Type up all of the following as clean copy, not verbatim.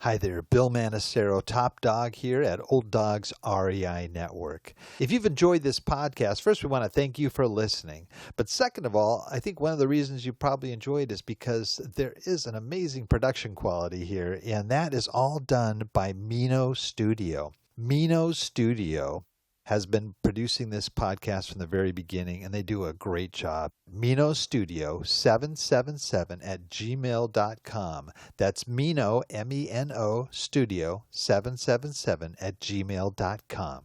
Hi there, Bill Manacero, Top Dog here at Old Dogs REI Network. If you've enjoyed this podcast, first we want to thank you for listening. But second of all, I think one of the reasons you probably enjoyed is because there is an amazing production quality here, and that is all done by Mino Studio. Mino Studio has been producing this podcast from the very beginning, and they do a great job. Mino Studio 777 at gmail.com. That's Mino, M-E-N-O, Studio 777 at gmail.com.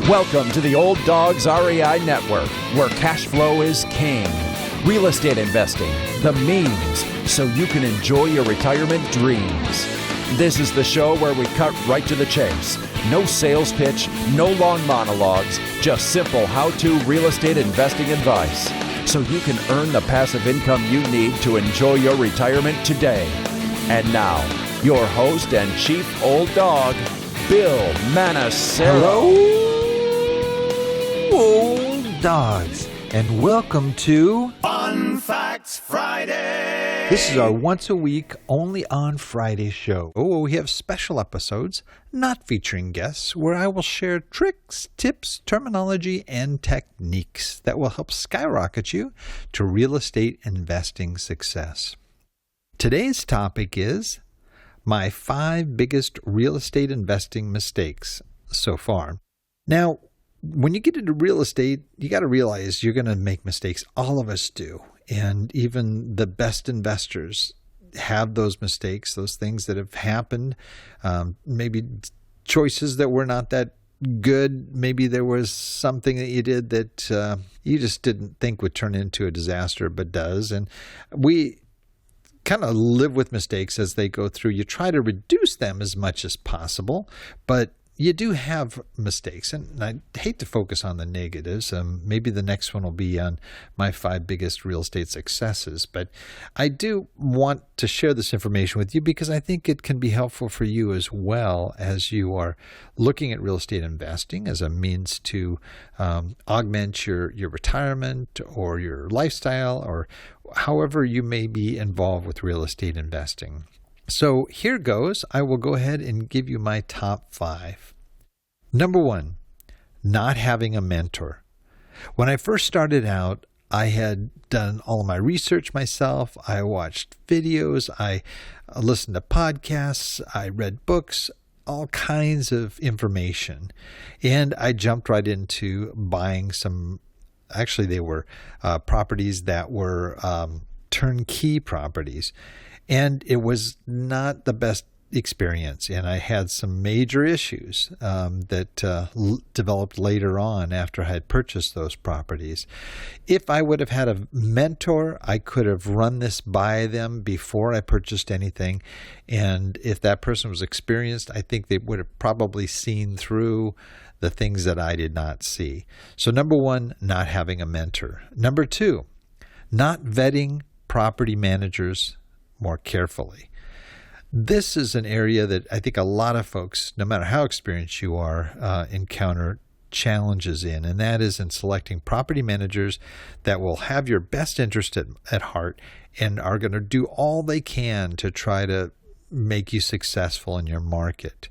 Welcome to the Old Dogs REI Network, where cash flow is king. Real estate investing, the means, so you can enjoy your retirement dreams. This is the show where we cut right to the chase. No sales pitch, no long monologues, just simple how-to real estate investing advice, so you can earn the passive income you need to enjoy your retirement today. And now, your host and chief old dog, Bill Manacero. Hello, Old Dogs, and welcome to Fun Facts Friday. This is our once a week, only on Friday show. Oh, we have special episodes, not featuring guests, where I will share tricks, tips, terminology, and techniques that will help skyrocket you to real estate investing success. Today's topic is my 5 biggest real estate investing mistakes so far. Now, when you get into real estate, you got to realize you're going to make mistakes. All of us do. And even the best investors have those mistakes, those things that have happened, maybe choices that were not that good. Maybe there was something that you did that you just didn't think would turn into a disaster, but does. And we kind of live with mistakes as they go through. You try to reduce them as much as possible, but you do have mistakes, and I hate to focus on the negatives. Maybe the next one will be on my 5 biggest real estate successes, but I do want to share this information with you because I think it can be helpful for you as well as you are looking at real estate investing as a means to augment your retirement or your lifestyle or however you may be involved with real estate investing. So here goes. I will go ahead and give you my top 5. Number 1, not having a mentor. When I first started out, I had done all of my research myself. I watched videos. I listened to podcasts. I read books, all kinds of information. And I jumped right into buying some, actually they were properties that were turnkey properties. And it was not the best experience, and I had some major issues that developed later on after I had purchased those properties. If I would have had a mentor, I could have run this by them before I purchased anything, and if that person was experienced, I think they would have probably seen through the things that I did not see. So number 1, not having a mentor. Number 2, not vetting property managers more carefully. This is an area that I think a lot of folks, no matter how experienced you are, encounter challenges in, and that is in selecting property managers that will have your best interest at heart and are going to do all they can to try to make you successful in your market.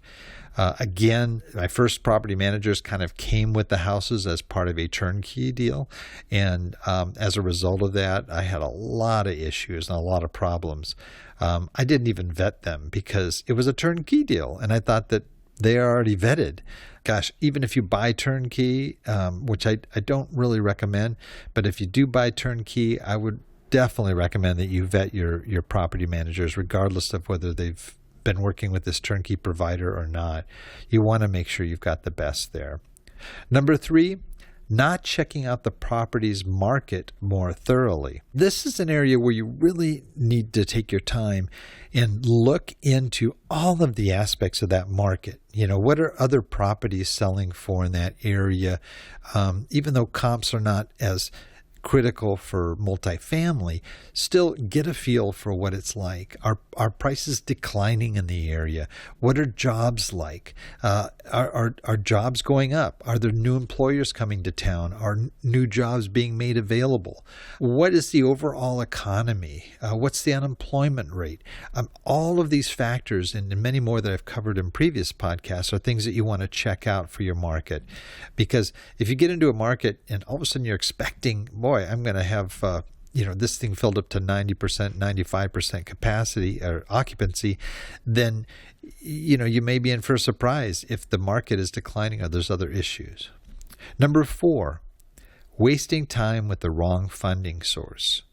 Again, my first property managers kind of came with the houses as part of a turnkey deal. And as a result of that, I had a lot of issues and a lot of problems. I didn't even vet them because it was a turnkey deal. And I thought that they are already vetted. Gosh, even if you buy turnkey, which I don't really recommend, but if you do buy turnkey, I would definitely recommend that you vet your property managers, regardless of whether they've been working with this turnkey provider or not. You want to make sure you've got the best there. Number 3, not checking out the property's market more thoroughly. This is an area where you really need to take your time and look into all of the aspects of that market. You know, what are other properties selling for in that area? Even though comps are not as critical for multifamily, still get a feel for what it's like. Are prices declining in the area? What are jobs like? Are jobs going up? Are there new employers coming to town? Are new jobs being made available? What is the overall economy? What's the unemployment rate? All of these factors and many more that I've covered in previous podcasts are things that you want to check out for your market. Because if you get into a market and all of a sudden you're expecting, boy, I'm going to have this thing filled up to 90%, 95% capacity or occupancy, then you may be in for a surprise if the market is declining or there's other issues. Number 4, wasting time with the wrong funding source.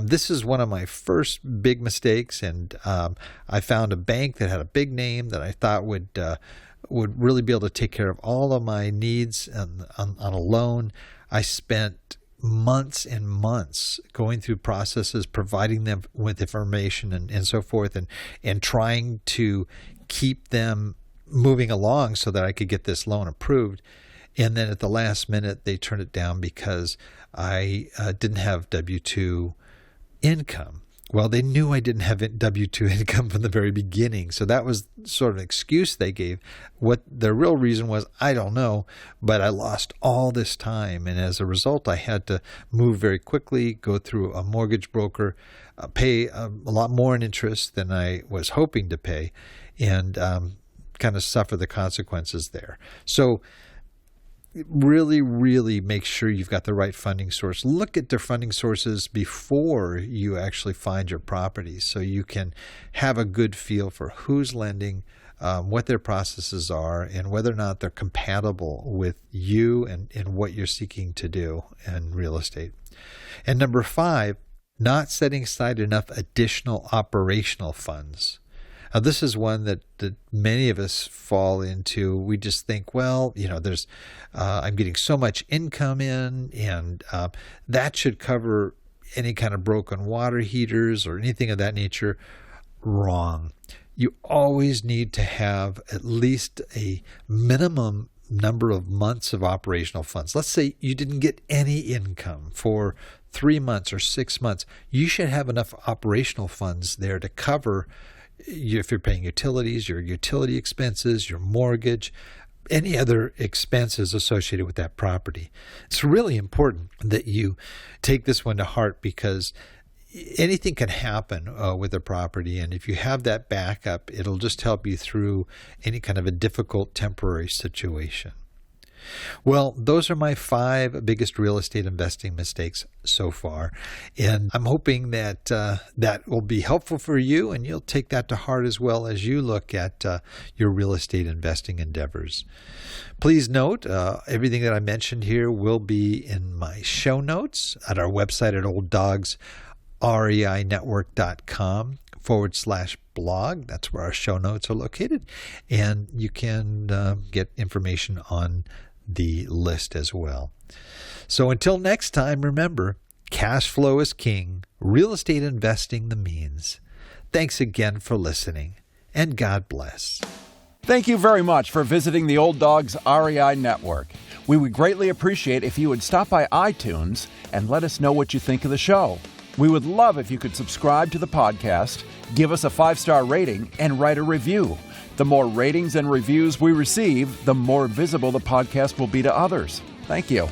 This is one of my first big mistakes, and I found a bank that had a big name that I thought would really be able to take care of all of my needs on a loan. I spent months and months going through processes, providing them with information and so forth, and trying to keep them moving along so that I could get this loan approved. And then at the last minute, they turned it down because I didn't have W-2 income. Well, they knew I didn't have W-2 income from the very beginning. So that was sort of an excuse they gave. What the real reason was, I don't know, but I lost all this time. And as a result, I had to move very quickly, go through a mortgage broker, pay a lot more in interest than I was hoping to pay, and kind of suffer the consequences there. So really, really make sure you've got the right funding source. Look at their funding sources before you actually find your properties so you can have a good feel for who's lending, what their processes are, and whether or not they're compatible with you and what you're seeking to do in real estate. And number 5, not setting aside enough additional operational funds. This is one that many of us fall into. We just think, well, there's I'm getting so much income in, and that should cover any kind of broken water heaters or anything of that nature. Wrong. You always need to have at least a minimum number of months of operational funds. Let's say you didn't get any income for 3 months or 6 months. You should have enough operational funds there to cover, if you're paying utilities, your utility expenses, your mortgage, any other expenses associated with that property. It's really important that you take this one to heart, because anything can happen with a property. And if you have that backup, it'll just help you through any kind of a difficult temporary situation. Well, those are my 5 biggest real estate investing mistakes so far. And I'm hoping that that will be helpful for you, and you'll take that to heart as well as you look at your real estate investing endeavors. Please note, everything that I mentioned here will be in my show notes at our website at olddogsreinetwork.com/blog. That's where our show notes are located. And you can get information on the list as well. So until next time, remember, cash flow is king, real estate investing the means. Thanks again for listening, and God bless. Thank you very much for visiting the Old Dogs REI Network. We would greatly appreciate if you would stop by iTunes and let us know what you think of the show. We would love if you could subscribe to the podcast, give us a 5-star rating, and write a review. The more ratings and reviews we receive, the more visible the podcast will be to others. Thank you.